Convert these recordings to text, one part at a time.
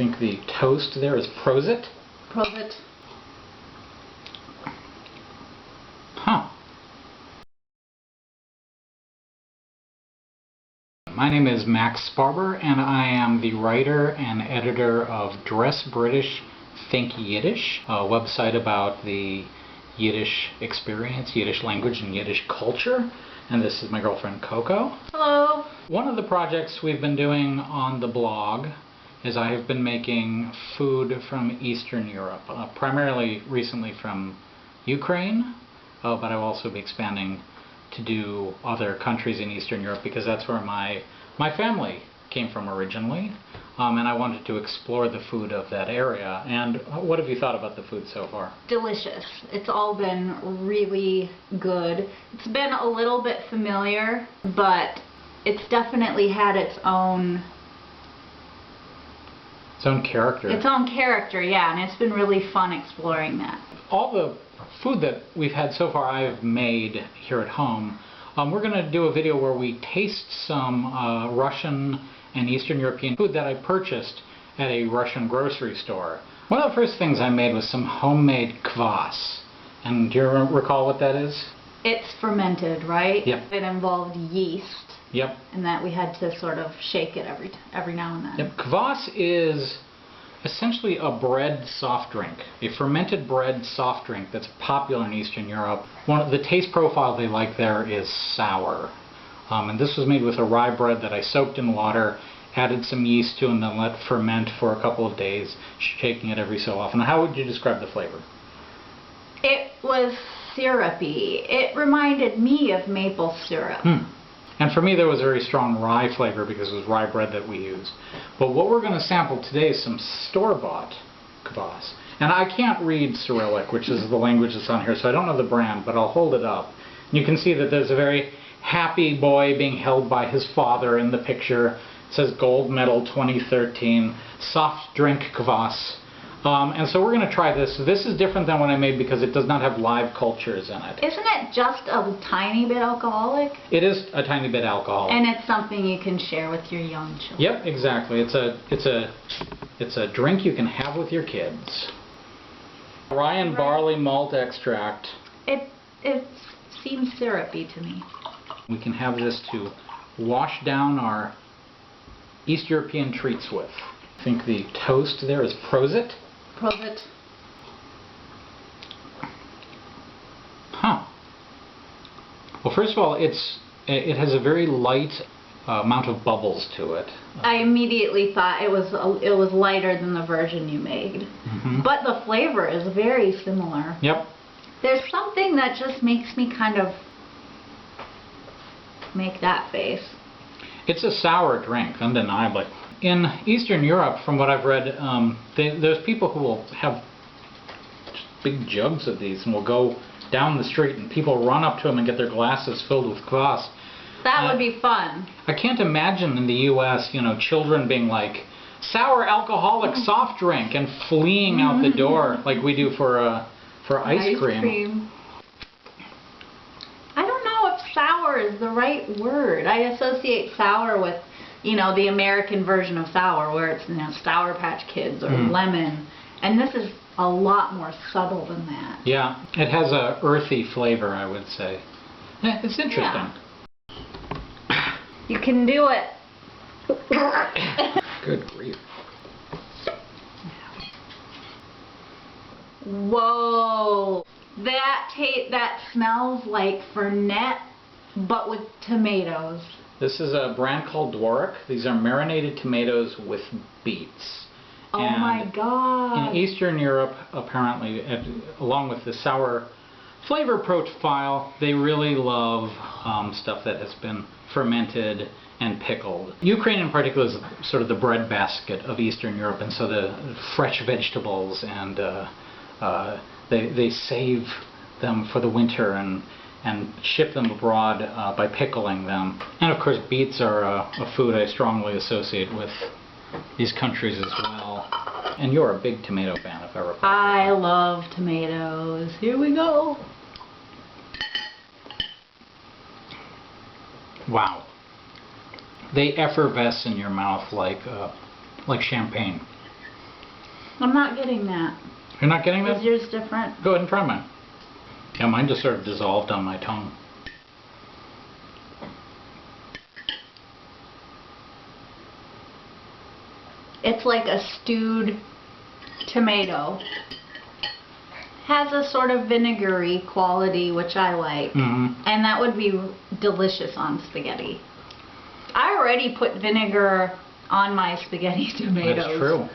think the toast there is Prosit? Prosit. Huh. My name is Max Sparber, and I am the writer and editor of Dress British Think Yiddish, a website about the Yiddish experience, Yiddish language, and Yiddish culture. And this is my girlfriend Coco. Hello. One of the projects we've been doing on the blog is I have been making food from Eastern Europe, primarily recently from Ukraine, but I will also be expanding to do other countries in Eastern Europe because that's where my family came from originally, and I wanted to explore the food of that area. And what have you thought about the food so far? Delicious. It's all been really good. It's been a little bit familiar, but it's definitely had its own character. Its own character, yeah, and it's been really fun exploring that. All the food that we've had so far I've made here at home. We're going to do a video where we taste some Russian and Eastern European food that I purchased at a Russian grocery store. One of the first things I made was some homemade kvass. And do you recall what that is? It's fermented, right? Yep. It involved yeast. Yep. And that we had to sort of shake it every now and then. Yep. Kvass is essentially a bread soft drink, a fermented bread soft drink that's popular in Eastern Europe. One of the taste profile they like there is sour. And this was made with a rye bread that I soaked in water, added some yeast to, and then let ferment for a couple of days, shaking it every so often. How would you describe the flavor? It was syrupy. It reminded me of maple syrup. And for me there was a very strong rye flavor because it was rye bread that we used. But what we're going to sample today is some store-bought kvass. And I can't read Cyrillic, which is the language that's on here, so I don't know the brand, but I'll hold it up. And you can see that there's a very happy boy being held by his father in the picture. It says Gold Medal 2013, soft drink kvass. And so we're going to try this. This is different than what I made because it does not have live cultures in it. Isn't it just a tiny bit alcoholic? It is a tiny bit alcoholic. And it's something you can share with your young children. Yep, exactly. It's a drink you can have with your kids. Rye and barley malt extract. It seems syrupy to me. We can have this to wash down our East European treats with. I think the toast there is Prosit. Prosit. Huh. Well, first of all, it has a very light amount of bubbles to it. I immediately thought it was lighter than the version you made. But the flavor is very similar. Yep. There's something that just makes me kind of make that face. It's a sour drink, undeniably. In Eastern Europe, from what I've read, there's people who will have just big jugs of these and will go down the street and people run up to them and get their glasses filled with kvass. That would be fun. I can't imagine in the U.S., children being like, sour alcoholic soft drink and fleeing out the door like we do for ice cream. I don't know if sour is the right word. I associate sour with, the American version of sour, where it's Sour Patch Kids or lemon. And this is a lot more subtle than that. Yeah, it has a earthy flavor, I would say. Yeah, it's interesting. Yeah. You can do it. Good grief. Whoa. That smells like Fernet, but with tomatoes. This is a brand called Dworak. These are marinated tomatoes with beets. Oh my God. In Eastern Europe, apparently, along with the sour flavor profile, they really love stuff that has been fermented and pickled. Ukraine in particular is sort of the breadbasket of Eastern Europe, and so the fresh vegetables, and they save them for the winter and ship them abroad by pickling them. And of course beets are a food I strongly associate with these countries as well. And you're a big tomato fan, if I recall. I love tomatoes. Here we go. Wow. They effervesce in your mouth like champagne. I'm not getting that. You're not getting that? Is yours different? Go ahead and try mine. Yeah, mine just sort of dissolved on my tongue. It's like a stewed tomato. Has a sort of vinegary quality, which I like. Mm-hmm. And that would be delicious on spaghetti. I already put vinegar on my spaghetti tomatoes. That's true.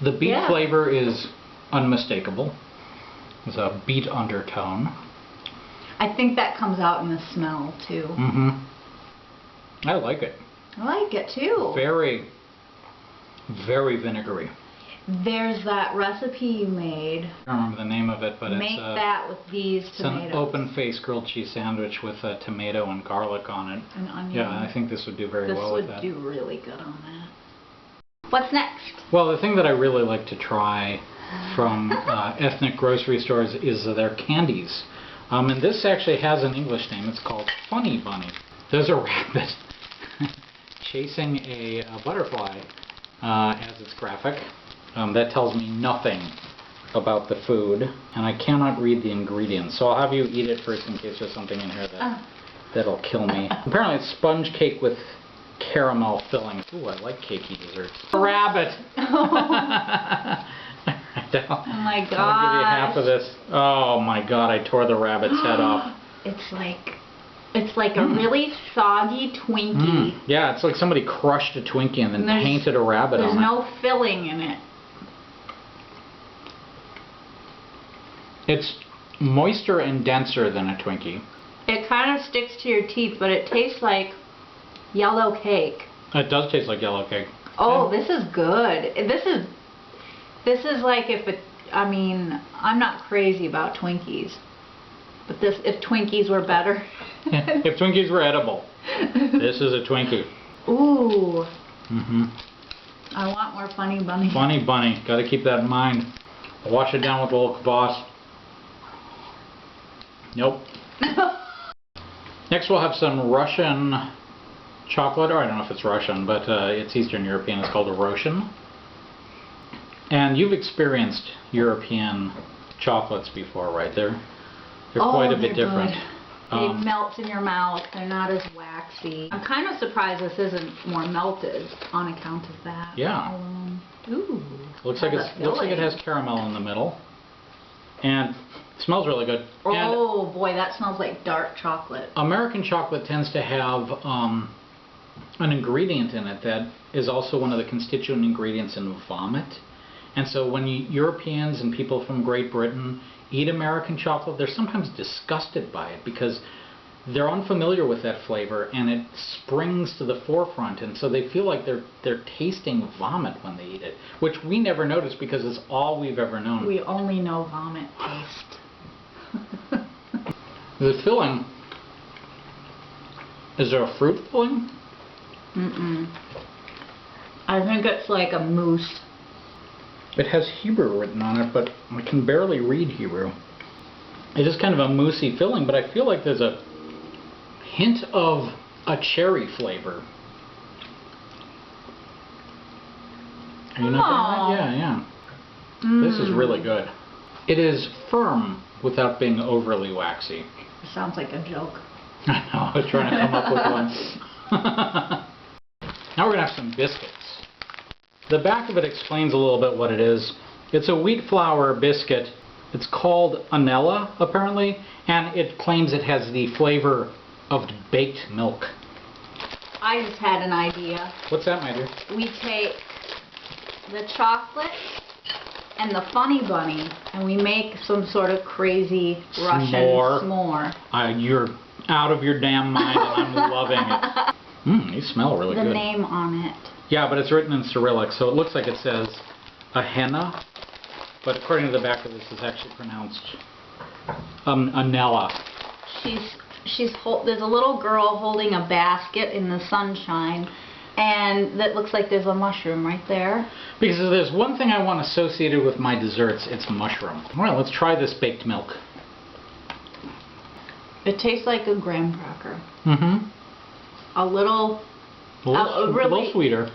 The beet flavor is unmistakable. There's a beet undertone. I think that comes out in the smell too. Mm-hmm. I like it. I like it too. Very, very vinegary. There's that recipe you made. I don't remember the name of it, but Make that with these tomatoes. It's an open-faced grilled cheese sandwich with a tomato and garlic on it. And onion. Yeah, I think this would do very well with that. This would do really good on that. What's next? Well, the thing that I really like to try from ethnic grocery stores is their candies. And this actually has an English name. It's called Funny Bunny. There's a rabbit chasing a butterfly as its graphic. That tells me nothing about the food, and I cannot read the ingredients. So I'll have you eat it first in case there's something in here that'll kill me. Apparently it's sponge cake with caramel filling. Ooh, I like cakey desserts. A rabbit! Oh my god! I'll give you half of this. Oh my god, I tore the rabbit's head off. It's like a really soggy Twinkie. Yeah, it's like somebody crushed a Twinkie and then painted a rabbit on it. There's no filling in it. It's moister and denser than a Twinkie. It kind of sticks to your teeth, but it tastes like yellow cake. It does taste like yellow cake. Oh, this is good. This is like I mean, I'm not crazy about Twinkies. But if Twinkies were better. If Twinkies were edible. This is a Twinkie. Ooh. Mm-hmm. I want more Funny Bunny. Funny Bunny. Got to keep that in mind. I'll wash it down with a little Kvass. Nope. Next we'll have some Russian chocolate, or I don't know if it's Russian, but it's Eastern European. It's called a Russian. And you've experienced European chocolates before, right? They're quite a bit different. They melt in your mouth. They're not as waxy. I'm kind of surprised this isn't more melted on account of that. Yeah. Ooh. Looks like it has caramel in the middle, and it smells really good. Oh boy, that smells like dark chocolate. American chocolate tends to have an ingredient in it that is also one of the constituent ingredients in vomit. And so when Europeans and people from Great Britain eat American chocolate, they're sometimes disgusted by it because they're unfamiliar with that flavor and it springs to the forefront, and so they feel like they're tasting vomit when they eat it, which we never notice because it's all we've ever known. We only know vomit taste. The filling, is there a fruit filling? Mm-mm. I think it's like a mousse. It has Hebrew written on it, but I can barely read Hebrew. It is kind of a moussey filling, but I feel like there's a hint of a cherry flavor. Are you not getting that? Yeah, yeah. This is really good. It is firm without being overly waxy. It sounds like a joke. I know, I was trying to come up with one. Now we're going to have some biscuits. The back of it explains a little bit what it is. It's a wheat flour biscuit. It's called Anella, apparently, and it claims it has the flavor of baked milk. I just had an idea. What's that, my dear? We take the chocolate and the Funny Bunny, and we make some sort of crazy Russian s'more. You're out of your damn mind, and I'm loving it. These smell really good. The name on it. Yeah, but it's written in Cyrillic, so it looks like it says Ahenna, but according to the back of this, it's actually pronounced Anella. There's a little girl holding a basket in the sunshine, and that looks like there's a mushroom right there. Because if there's one thing I want associated with my desserts, it's mushroom. Well, let's try this baked milk. It tastes like a graham cracker. Mm-hmm. A little sweeter.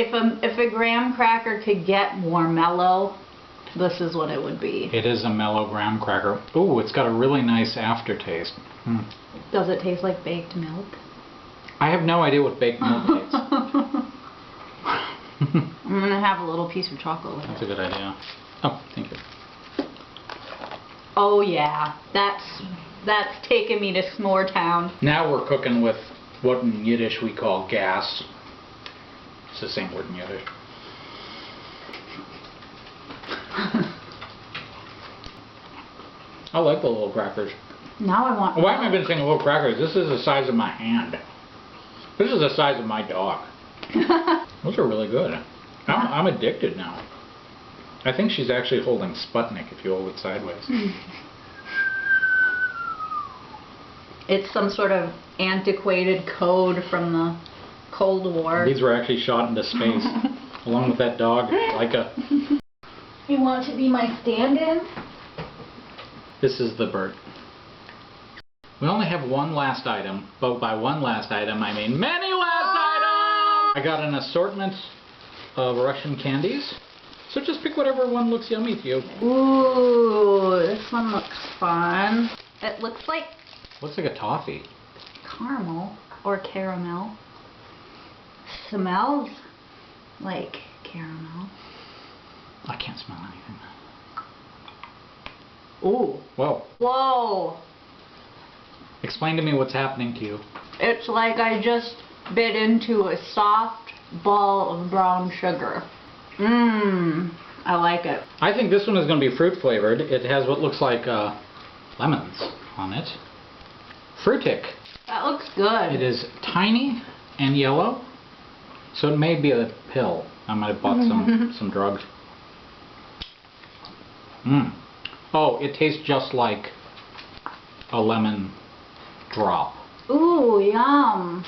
If a graham cracker could get more mellow, this is what it would be. It is a mellow graham cracker. Ooh, it's got a really nice aftertaste. Does it taste like baked milk? I have no idea what baked milk tastes. I'm gonna have a little piece of chocolate with That's it. a good idea. Oh, thank you. Oh yeah, that's taking me to S'more Town. Now we're cooking with what in Yiddish we call gas. It's the same word in Yiddish. I like the little crackers. Now I want. Why am I been saying little crackers? This is the size of my hand. This is the size of my dog. Those are really good. I'm addicted now. I think she's actually holding Sputnik if you hold it sideways. It's some sort of antiquated code from the Cold War. These were actually shot into space, along with that dog, Laika. You want to be my stand-in? This is the bird. We only have one last item, but by one last item I mean many last items! I got an assortment of Russian candies, so just pick whatever one looks yummy to you. Ooh, this one looks fun. It looks like Looks like a toffee. caramel or caramel. Smells like caramel. I can't smell anything. Ooh. Whoa. Whoa. Explain to me what's happening to you. It's like I just bit into a soft ball of brown sugar. Mmm. I like it. I think this one is going to be fruit flavored. It has what looks like lemons on it. Fruitic. That looks good. It is tiny and yellow, so it may be a pill. I might have bought some drugs. Oh, it tastes just like a lemon drop. Ooh, yum.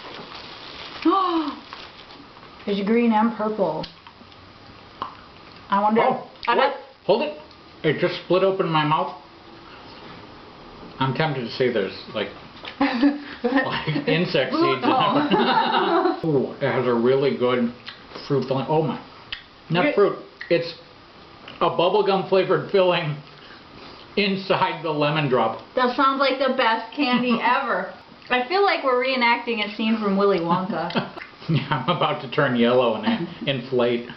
There's green and purple. I wonder. Oh, what? Hold it. It just split open in my mouth. I'm tempted to say there's like insect seeds in it. Ooh, it has a really good fruit filling. Oh my. Not fruit. It's a bubblegum flavored filling inside the lemon drop. That sounds like the best candy ever. I feel like we're reenacting a scene from Willy Wonka. Yeah, I'm about to turn yellow and inflate.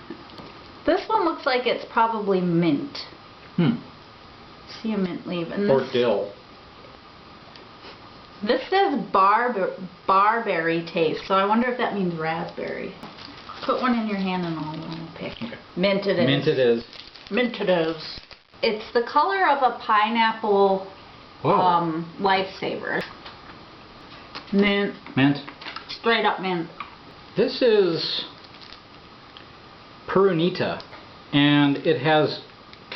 This one looks like it's probably mint. See a mint leaf. And Or dill. This says barberry taste, so I wonder if that means raspberry. Put one in your hand and I'll pick. Okay. Mint it is. Mint it is. Mint it is. It's the color of a pineapple lifesaver. Mint. Mint. Straight up mint. This is Perunita, and it has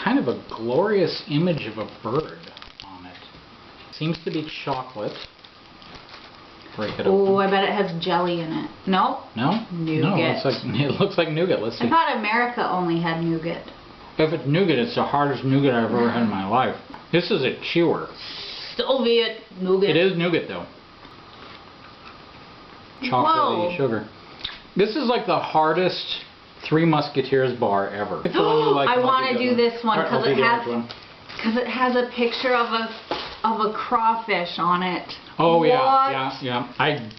kind of a glorious image of a bird on it. Seems to be chocolate. Break it Oh, open. I bet it has jelly in it. Nope. No? No, Nougat. it looks like nougat. Let's see. I thought America only had nougat. If it's nougat, it's the hardest nougat I've ever had in my life. This is a chewer. Soviet nougat. It is nougat, though. Chocolatey sugar. This is like the hardest Three Musketeers bar ever. Pick the one you like I and I'll want to do this one Alright, I'll because do the orange one. it has a picture of a crawfish on it. Oh What? yeah. I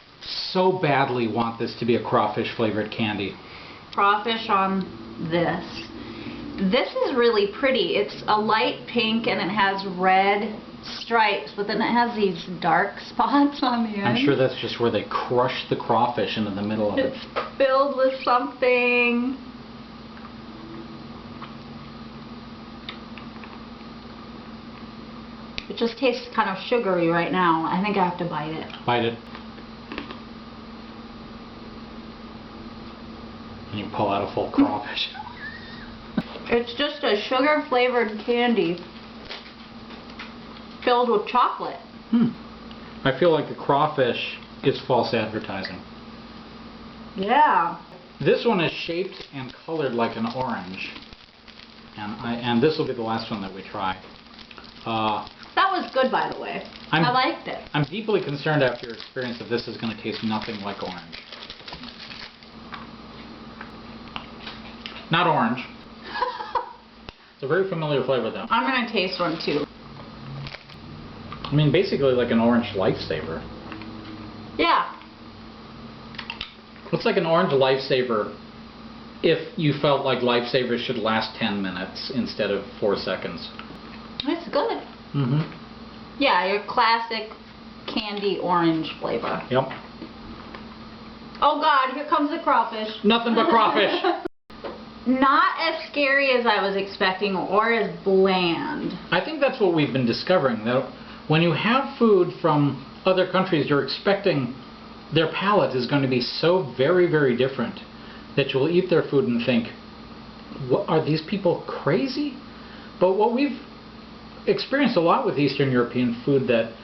so badly want this to be a crawfish flavored candy. Crawfish on this. This is really pretty. It's a light pink and it has red stripes, but then it has these dark spots on the end. I'm sure that's just where they crush the crawfish into the middle of it. It's filled with something. It just tastes kind of sugary right now. I think I have to bite it. Bite it. And you pull out a full crawfish. It's just a sugar-flavored candy filled with chocolate. I feel like the crawfish is false advertising. Yeah. This one is shaped and colored like an orange. And this will be the last one that we try. That was good, by the way. I liked it. I'm deeply concerned after your experience that this is going to taste nothing like orange. Not orange. It's a very familiar flavor though. I'm gonna taste one too. I mean, basically like an orange lifesaver. Yeah. Looks like an orange lifesaver if you felt like lifesavers should last 10 minutes instead of 4 seconds. It's good. Mm-hmm. Yeah, your classic candy orange flavor. Yep. Oh God, here comes the crawfish. Nothing but crawfish. Not as scary as I was expecting or as bland. I think that's what we've been discovering, that when you have food from other countries, you're expecting their palate is going to be so very, very different that you'll eat their food and think, what, are these people crazy? But what we've experienced a lot with Eastern European food, that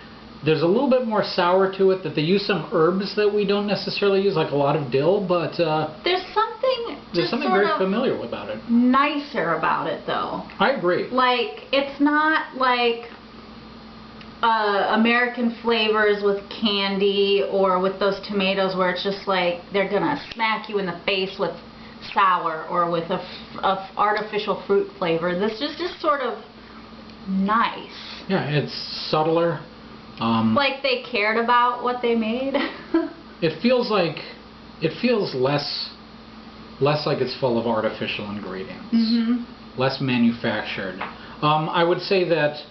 there's a little bit more sour to it, that they use some herbs that we don't necessarily use, like a lot of dill, but there's something very familiar about it. Nicer about it though. I agree. Like, it's not like American flavors with candy or with those tomatoes where it's just like they're gonna smack you in the face with sour or with a artificial fruit flavor. This is just sort of nice. Yeah, it's subtler. Like they cared about what they made. It feels less like it's full of artificial ingredients, less manufactured. I would say that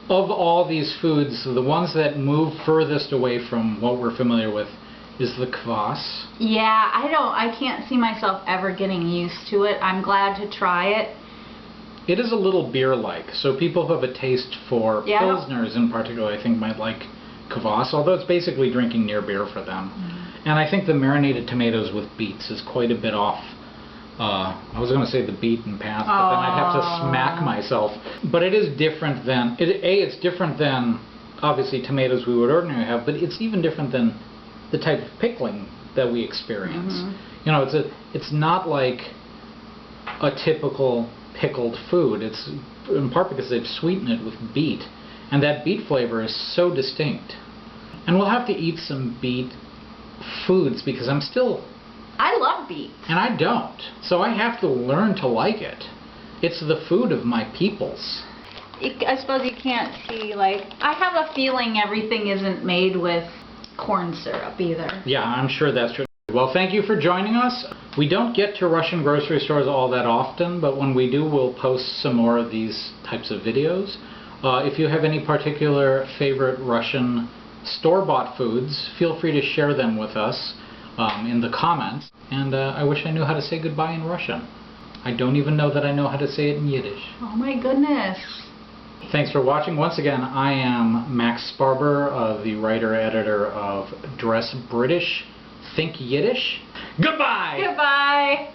of all these foods, the ones that move furthest away from what we're familiar with is the kvass. Yeah, I can't see myself ever getting used to it. I'm glad to try it. It is a little beer-like, so people who have a taste for pilsners in particular, I think, might like kvass, although it's basically drinking near beer for them. And I think the marinated tomatoes with beets is quite a bit off. I was going to say the beaten path, but then I'd have to smack myself. But it is different than, it's different than, obviously, tomatoes we would ordinarily have, but it's even different than the type of pickling that we experience. You know, it's not like a typical pickled food. It's in part because they've sweetened it with beet, and that beet flavor is so distinct. And we'll have to eat some beet foods because I love beets. and I don't, so I have to learn to like it. It's the food of my peoples. I suppose you can't see, like, I have a feeling everything isn't made with corn syrup either. Yeah, I'm sure that's true. Well, thank you for joining us. We don't get to Russian grocery stores all that often, but when we do, we'll post some more of these types of videos. If you have any particular favorite Russian store-bought foods, feel free to share them with us in the comments. And I wish I knew how to say goodbye in Russian. I don't even know that I know how to say it in Yiddish. Oh my goodness. Thanks for watching. Once again, I am Max Sparber, the writer-editor of Dress British Think Yiddish. Goodbye! Goodbye!